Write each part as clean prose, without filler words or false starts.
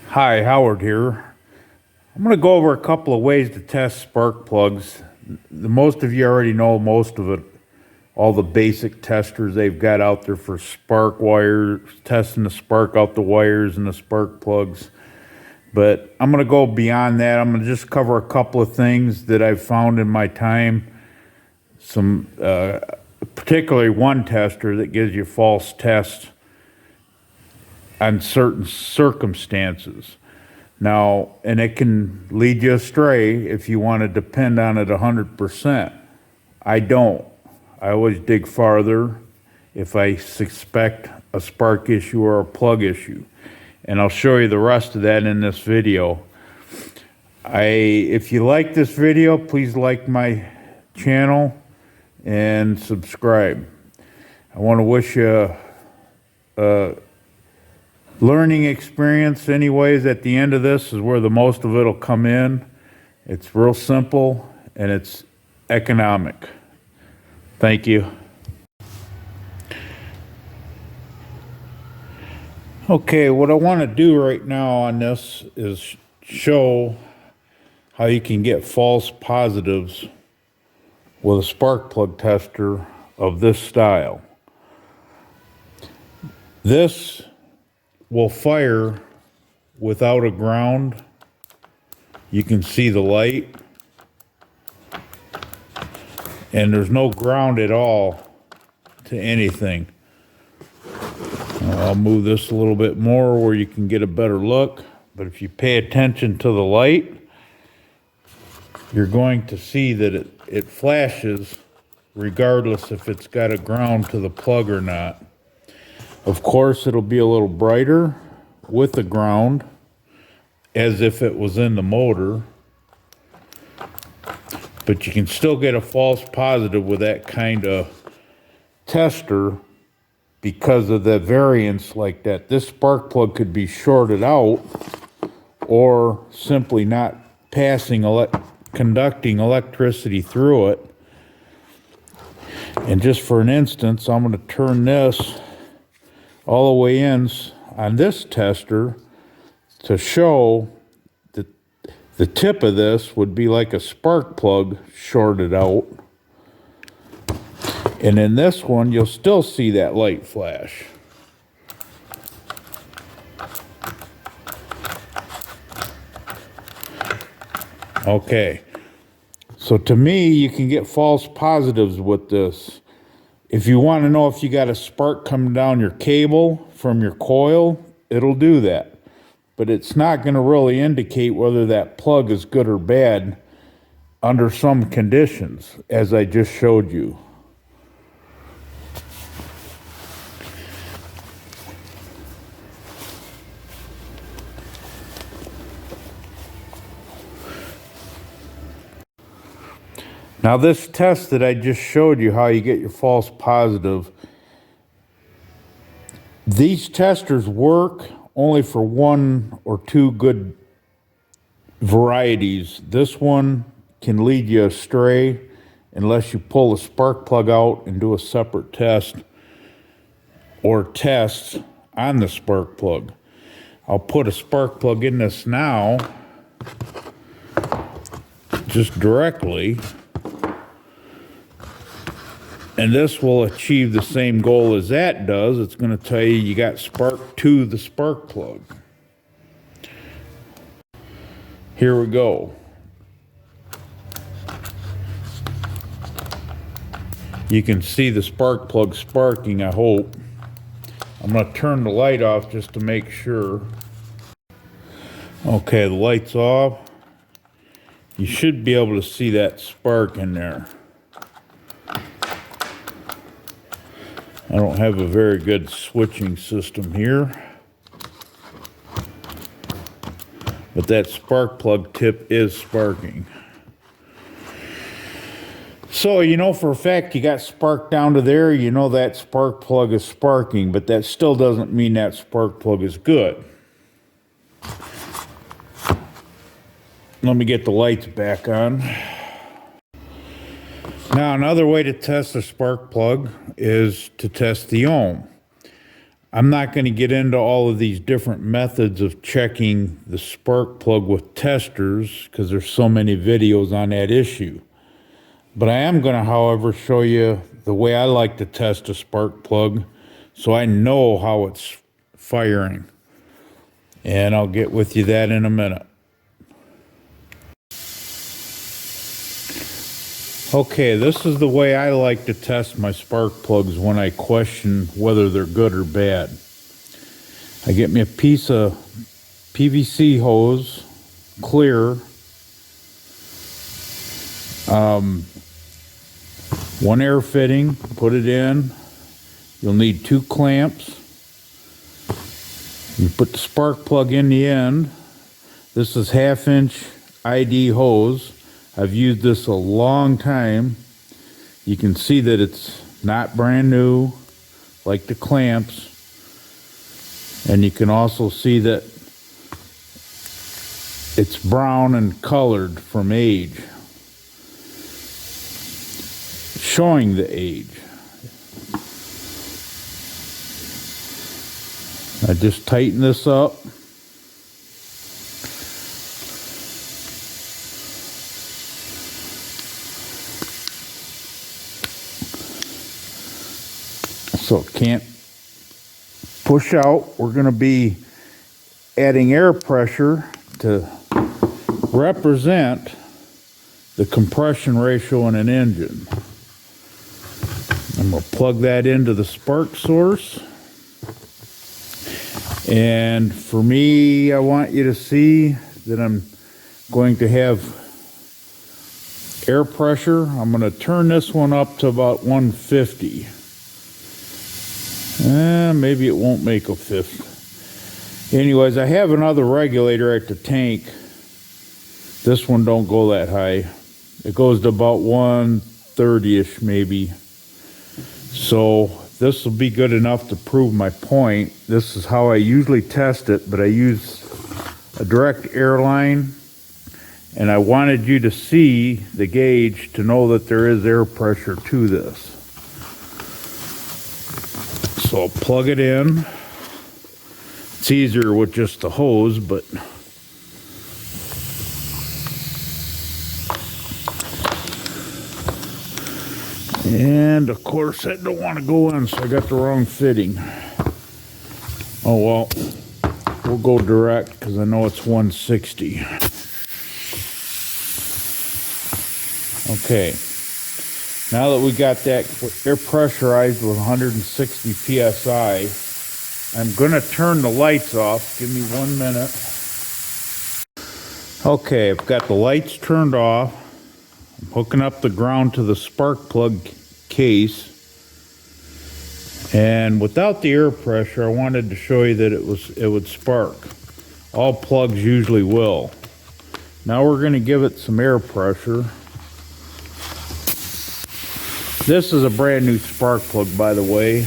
Hi, Howard here. I'm going to go over a couple of ways to test spark plugs. Most of you already know most of it, all the basic testers they've got out there for spark wires, testing the spark out the wires and the spark plugs. But I'm going to go beyond that. I'm going to just cover a couple of things that I've found in my time. Particularly one tester that gives you false tests on certain circumstances. Now, and it can lead you astray if you want to depend on it 100%. I don't. I always dig farther if I suspect a spark issue or a plug issue. And I'll show you the rest of that in this video. If you like this video, please like my channel and subscribe. I want to wish you a learning experience anyways. At the end of this is where the most of it'll come in. It's real simple and it's economic. Thank you. Okay, what I want to do right now on this is show how you can get false positives with a spark plug tester of this style. This will fire without a ground. You can see the light, and there's no ground at all to anything. I'll move this a little bit more where you can get a better look, but if you pay attention to the light, you're going to see that it flashes regardless if it's got a ground to the plug or not. Of course, it'll be a little brighter with the ground, as if it was in the motor, but you can still get a false positive with that kind of tester because of the variance like that. This spark plug could be shorted out or simply not conducting electricity through it. And just for an instance, I'm going to turn this all the way in on this tester to show that the tip of this would be like a spark plug shorted out. And in this one, you'll still see that light flash. Okay, so to me, you can get false positives with this. If you want to know if you got a spark coming down your cable from your coil, it'll do that. But it's not going to really indicate whether that plug is good or bad under some conditions, as I just showed you. Now this test that I just showed you how you get your false positive, these testers work only for one or two good varieties. This one can lead you astray unless you pull the spark plug out and do a separate test or tests on the spark plug. I'll put a spark plug in this now, just directly. And this will achieve the same goal as that does. It's going to tell you you got spark to the spark plug. Here we go. You can see the spark plug sparking, I hope. I'm going to turn the light off just to make sure. Okay, the light's off. You should be able to see that spark in there. I don't have a very good switching system here, but that spark plug tip is sparking. So you know for a fact you got spark down to there, you know that spark plug is sparking, but that still doesn't mean that spark plug is good. Let me get the lights back on. Now, another way to test a spark plug is to test the ohm. I'm not going to get into all of these different methods of checking the spark plug with testers because there's so many videos on that issue. But I am going to, however, show you the way I like to test a spark plug so I know how it's firing. And I'll get with you that in a minute. Okay, this is the way I like to test my spark plugs when I question whether they're good or bad. I get me a piece of PVC hose, clear, one air fitting, put it in. You'll need 2 clamps. You put the spark plug in the end. This is 1/2-inch ID hose. I've used this a long time. You can see that it's not brand new, like the clamps. And you can also see that it's brown and colored from age, showing the age. I just tighten this up. So it can't push out. We're going to be adding air pressure to represent the compression ratio in an engine. I'm going to plug that into the spark source. And for me, I want you to see that I'm going to have air pressure. I'm going to turn this one up to about 150. Maybe it won't make a 50. Anyways, I have another regulator at the tank. This one don't go that high. It goes to about 130-ish maybe. So this will be good enough to prove my point. This is how I usually test it, but I use a direct air line. And I wanted you to see the gauge to know that there is air pressure to this. So I'll plug it in. It's easier with just the hose, but and of course I don't want to go in, so I got the wrong fitting. Oh well, we'll go direct because I know it's 160. Okay. Now that we got that air pressurized with 160 psi, I'm going to turn the lights off. Give me 1 minute. Okay, I've got the lights turned off. I'm hooking up the ground to the spark plug case. And without the air pressure, I wanted to show you that it would spark. All plugs usually will. Now we're going to give it some air pressure. This is a brand new spark plug, by the way.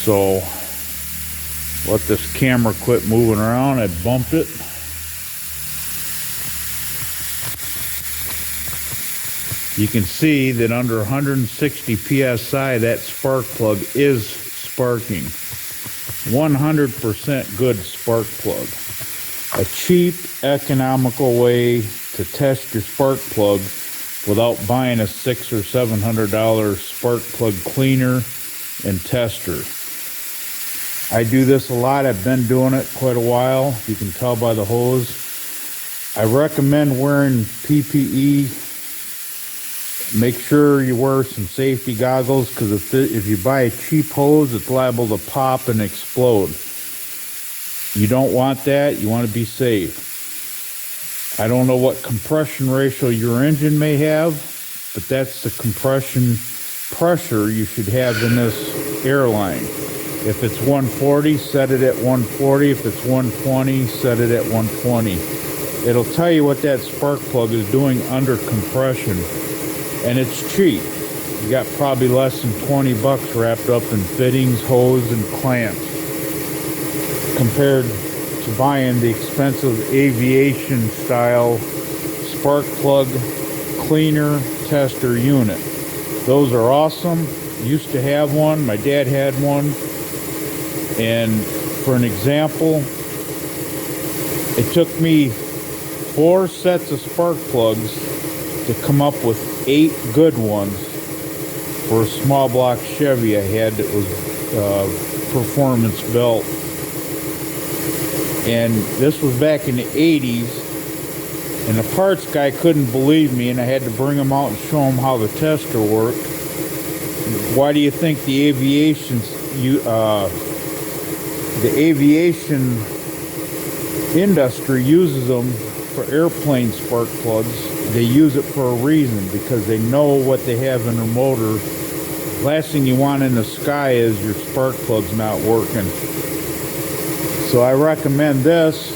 So let this camera quit moving around. I bumped it. You can see that under 160 psi, that spark plug is sparking. 100% good spark plug. A cheap, economical way to test your spark plug without buying a $600 or $700 spark plug cleaner and tester. I do this a lot. I've been doing it quite a while. You can tell by the hose. I recommend wearing PPE. Make sure you wear some safety goggles because if you buy a cheap hose, it's liable to pop and explode. You don't want that. You want to be safe. I don't know what compression ratio your engine may have, but that's the compression pressure you should have in this airline. If it's 140, set it at 140. If it's 120, set it at 120. It'll tell you what that spark plug is doing under compression, and it's cheap. You got probably less than 20 bucks wrapped up in fittings, hose, and clamps compared to buying the expensive aviation style spark plug cleaner tester unit. Those are awesome. used to have one. My dad had one. And for an example, it took me 4 sets of spark plugs to come up with 8 good ones for a small block Chevy I had that was performance built. And this was back in the 80s, and the parts guy couldn't believe me, and I had to bring him out and show him how the tester worked. Why do you think the aviation industry uses them for airplane spark plugs? They use it for a reason, because they know what they have in their motor. Last thing you want in the sky is your spark plugs not working. So I recommend this.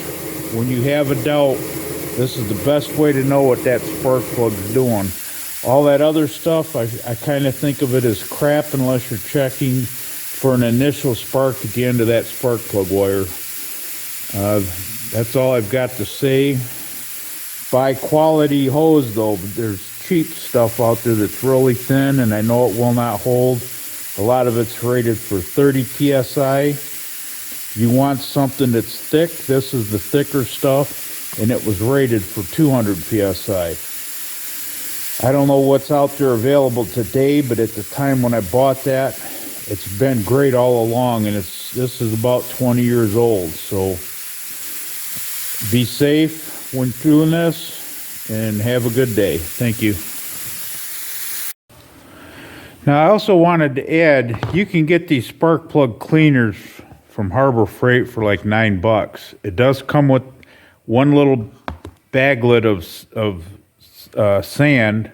When you have a doubt, this is the best way to know what that spark plug's doing. All that other stuff, I kind of think of it as crap unless you're checking for an initial spark at the end of that spark plug wire. That's all I've got to say. Buy quality hose though. There's cheap stuff out there that's really thin, and I know it will not hold. A lot of it's rated for 30 psi. You want something that's thick. This is the thicker stuff, and it was rated for 200 psi. I don't know what's out there available today, but at the time when I bought that, it's been great all along, and this is about 20 years old. So be safe when doing this, and have a good day. Thank you. Now, I also wanted to add, you can get these spark plug cleaners from Harbor Freight for like $9. It does come with one little baglet of sand.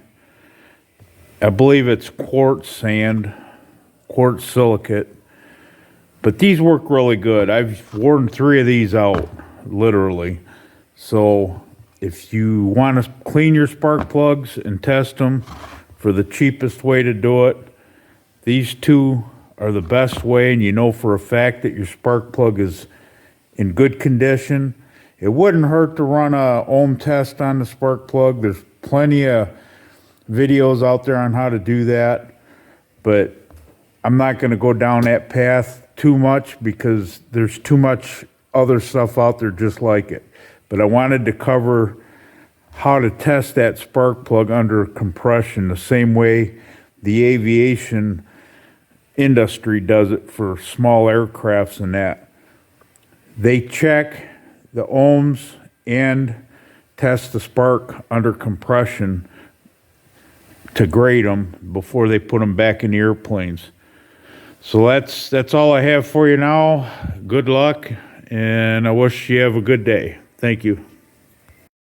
I believe it's quartz sand, quartz silicate. But these work really good. I've worn 3 of these out, literally. So if you want to clean your spark plugs and test them for the cheapest way to do it, these 2 are the best way, and you know for a fact that your spark plug is in good condition. It wouldn't hurt to run a ohm test on the spark plug. There's plenty of videos out there on how to do that, but I'm not going to go down that path too much because there's too much other stuff out there just like it. But I wanted to cover how to test that spark plug under compression the same way the aviation industry does it for small aircrafts and that. They check the ohms and test the spark under compression to grade them before they put them back in the airplanes. So that's all I have for you now. Good luck, and I wish you have a good day. Thank you.